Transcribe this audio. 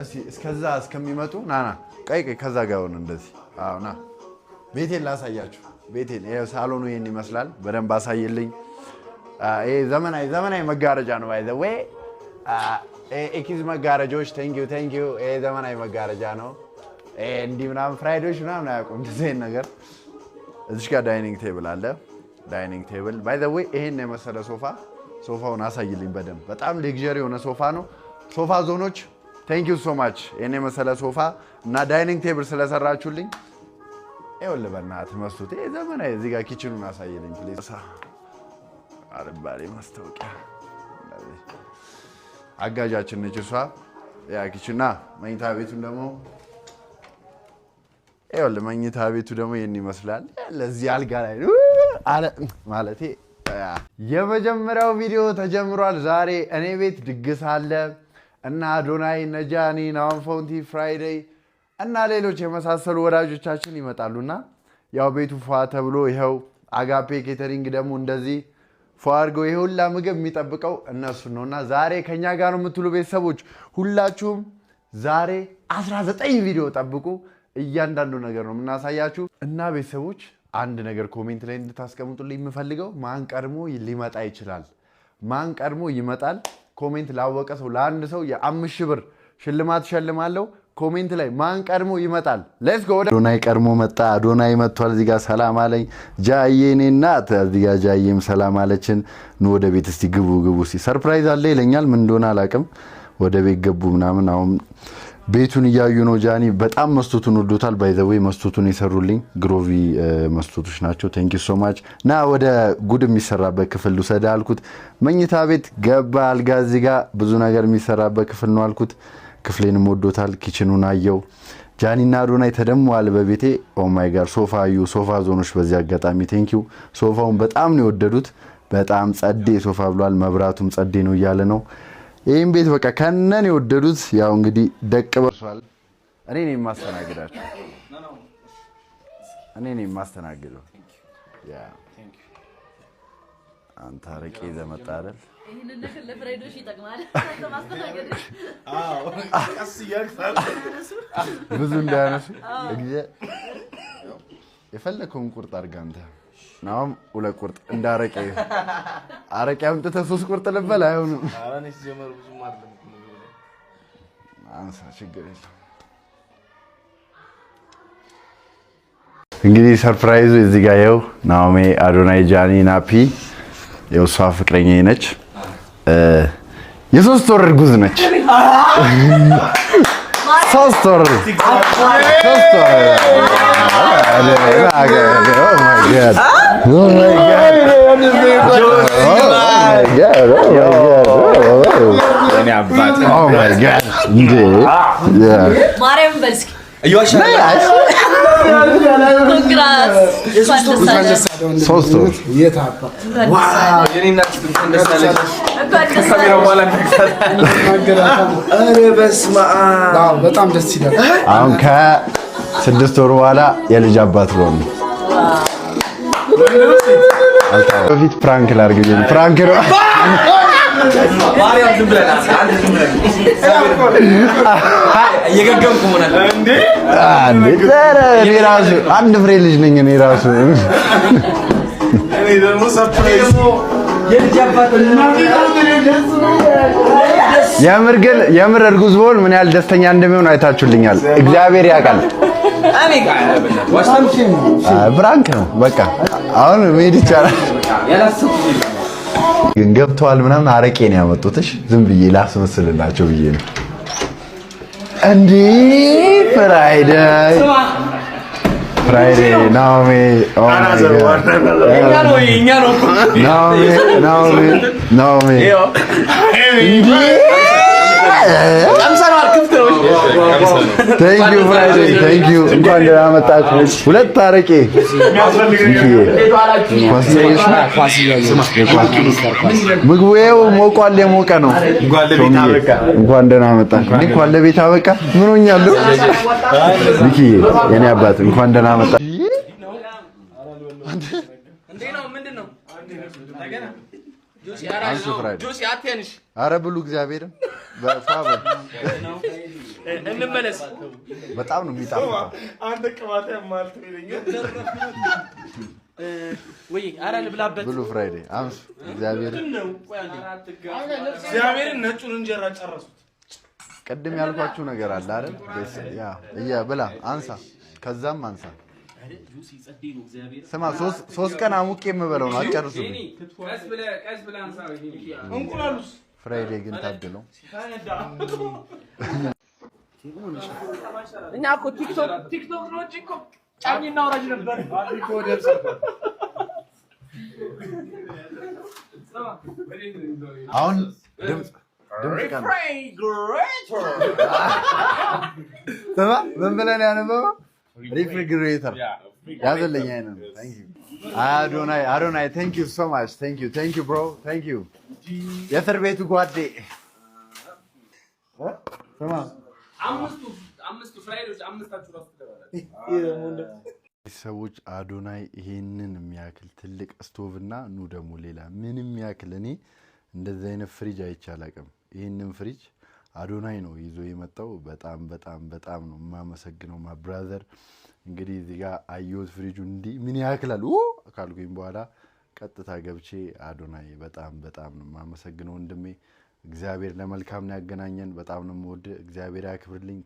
እስከዛ እስከሚመጡ ናና ቀይ ከዛ ጋር ሆነ እንደዚህ አውና ቤቴን ላሳያችሁ ቤቴን ይሄ ሳሎኑ ይሄን ይመስላል በደንብ አሳይልኝ ይሄ ዘመናዊ መጋረጃ ነው ባይ ዘ ዌይ ኤኪዝ መጋረጆች ቴንክ ዩ ይሄ ዘመናዊ መጋረጃ ነው እንዲህ ምናምን ፍራይዶች ምናምን አያውቁም እንደዚህ ነገር እዚህ ጋር ዳይኒንግ ቴብል አለ ዳይኒንግ ቴብል ባይ ዘ ዌይ ይሄን የመሰለ ሶፋውን አሳይልኝ በደንብ በጣም ሌክዠሪ የሆነ ሶፋ ነው ሶፋ ዞኖች ቴንክ ዩ ሶ ማች የኔ መሰለ ሶፋ እና ዳይኒንግ ቴብል ስለሰራችሁልኝ ይኸውልህ በእናትህ መስቱት ይሄ ዘመናዊ እዚህ ጋር ኪችኑን አሳይልኝ ፕሊዝ አረባሪ ማስታወቂያ አጋጃችን ነች እሷ ያ ኪችና መኝታ ቤቱን ደግሞ ይኸውልህ መኝታ ቤቱ ደግሞ ይሄን ይመስላል ለዚህ አልጋ ላይ አለ ማለቴ የመጀመሪያው ቪዲዮ ተጀምሯል ዛሬ እኔ ቤት ድግስ አለ እና አዶናይ ነጃኒ ናውን ፎንቲ ፍራይዴይ እና ሌሎች የመሳሰሉ ወዳጆቻችን ይመጣሉና ያው ቤቱ ፏ ተብሎ ይሄው አጋፔ ኬተሪንግ ደግሞ እንደዚህ ፏ አድርገው ይሄ ሁላ ምግብ የሚጠብቀው እነሱ ነውና ዛሬ ከኛ ጋር ነው የምትሉ ቤተሰቦች ሁላችሁም ዛሬ 19 ቪዲዮ ጠብቁ እያንዳንዱ ነገር ነው የምናሳያችሁ እና ቤተሰቦች አንድ ነገር ኮሜንት ላይ እንድታስቀምጡልኝ የምፈልገው ማን ቀድሞ ሊመጣ ይችላል ማን ቀድሞ ይመጣል ኮሜንት ላወቀ ሰው ለአንድ ሰው የ5000 ብር ሽልማት ሸልማለሁ ኮሜንት ላይ ማን ቀድሞ ይመጣል ሌትስ ጎ አዶናይ ቀድሞ መጣ አዶናይ መጥቷል እዚህ ጋር ሰላም አለኝ ጃዬኔና እዚህ ጋር ጃዬም ሰላም አለችን ነው ወደ ቤት እስቲ ግቡ እስቲ ሰርፕራይዝ አለ ይለኛል ምን እንደሆነ አላውቅም ወደ ቤት ገቡ ምናምን አሁን ቤቱን ያዩ ነው ጃኒ በጣም መስቶቱን ወዶታል ባይ ዘ ዌይ መስቶቱን ይሰሩልኝ ግሮቪ መስቶቶች ናቸው ቴንክ ዩ ሶ ማች ና ወደ ጉድ የሚሰራበት ክፍል ልውሰድ አልኩት መኝታ ቤት ገባ አልጋ እዚህ ጋር ብዙ ነገር የሚሰራበት ክፍል ነው አልኩት ክፍሌንም ወዶታል ኪችኑን አየው ጃኒና አዶናይ ተደምዋል በቤቴ ኦ ማይ ጋድ ሶፋ ዞኖች በዚህ አጋጣሚ ቴንክ ዩ ሶፋውን በጣም ነው የወደዱት በጣም ጸዴ ሶፋ ብሏል መብራቱም ጸዴ ነው እያለ ነው ይሄን ቤት በቃ ከነን የወደዱት ያው እንግዲህ ደቅ በርሷል እኔ ነኝ ማስተናግዳችሁ እኔ ነኝ ማስተናግደው ያ አንተ አረቄ ዘመጣ አይደል ይሄንን ነገር ለፍራይዶሽ ይጠቅማል ማስተናገድ ቀስ ይያክፋል ብዙ እንዳያነሱ የፈለከውን ቁርጥ አድርጋ አንተ ናም ሁለት ቁርጥ እንዳረቄ አረቄ አምጥተህ 3 ቁርጥ ልበል አይሆንም አራነስ ጀመር ብዙ ማድለም አንሳ ችግር የለም እንግዲህ ሰርፕራይዙ እዚህ ጋር ይኸው ናኦሚ አዶናይ ጃኒ ናፒ የውሷ ፍቅረኛዬ ነች የ3 ወር እርጉዝ ነች 3 ወር Oh my god. Oh my god. Yeah. ማርያም በልስኪ እዩዋሽ ኮንግራስ ሶስት የታባ ዋው የኔና እንደሳለች ካሜራ በኋላ አረ በስመ አብ በጣም ደስ ይላል አሁን ከ6 ወር በኋላ የልጅ አባት ነው በፊት ፕራንክ ላርገኝ ፕራንክ ነው ማርያም ዝም ብለና አንድ ዝም ብለና እየገገምኩ ሆናል እንዴ እኔ ራሱ አንድ ፍሬ ልጅ ነኝ እኔ ራሱ እኔ ደግሞ ሰርፕራይዝ የልጅ አባት የምር እርጉዝ ብሆን ምን ያህል ደስተኛ እንደሚሆን አይታችሁልኛል እግዚአብሔር ያውቃል እኔ ጋር ዋስታምሽ ፕራንክ ነው በቃ አሁን መሄድ ይቻላል ግን ገብተዋል ምናምን አረቄ ነው ያመጡትሽ ዝም ብዬ ላስመስልላቸው ብዬ ነው እንዴ ፍራይዴይ ናኦሚ ናኦሚ Thank you Friday thank you እንኳን ደህና መጣችሁ ሁለት አረቄ ምግቡው ሞቋል የሞቀ ነው እንኳን ደህና መጣችሁ እንኳን ለቤት አበቃ ምን ሆኛለሁ ቢኪ የኔ አባት እንኳን ደህና መጣ እንዴ ነው ምንድነው ታገና ጁሲ አራጆ ጁሲ አትያንሽ ኧረ ብሉ እግዚአብሔርን እንመለስ። በጣም ነው የሚጣፍጠው። አንተ ቅባት ያማልት ወይ ኧረ ልብላበት። ብሉ ፍራይዴ አምስ እግዚአብሔርን ነጩን እንጀራ ጨረሱት። ቅድም ያልኳችሁ ነገር አለ አይደል? ያ ብላ አንሳ፣ ከዛም አንሳ። ስማ 3 ቀን አሙቄ የምበለው ነው። አጨርሱኝ። ቀስ ብለህ አንሳ። እንቁላሉስ ፍራይዴ ግን ታድለው። እኛ እኮ ቲክቶክ ነው እንጂ እኮ ጫኝና አውራጅ ነበር። አሁን ድምፅ ቀን ስማ ምን ብለን ያነበበው ሪፍሪጅሬተር ያዘለኝ አይነው። አዶናይ ቴንክ ዩ ሶ ማች ቴንክ ዩ ብሮ ቴንክ ዩ የእስር ቤቱ ጓዴ። ስማ አምስቱ ፍራይዶች አምስታችሁ ራሱ ትገባላችሁ። ሰዎች አዶናይ ይሄንን የሚያክል ትልቅ ስቶቭ እና ኑ ደግሞ ሌላ ምንም ያክል እኔ እንደዚህ አይነት ፍሪጅ አይቼ አላውቅም። ይሄንን ፍሪጅ አዶናይ ነው ይዞ የመጣው። በጣም በጣም በጣም ነው የማመሰግነው ማ ብራዘር። እንግዲህ እዚህ ጋር አየሁት ፍሪጁ እንዲህ ምን ያክላል ካልኩኝ በኋላ ቀጥታ ገብቼ አዶናይ በጣም በጣም ነው የማመሰግነው ወንድሜ። እግዚአብሔር ለመልካም ነው ያገናኘን። በጣም ነው የምወድ። እግዚአብሔር ያክብርልኝ።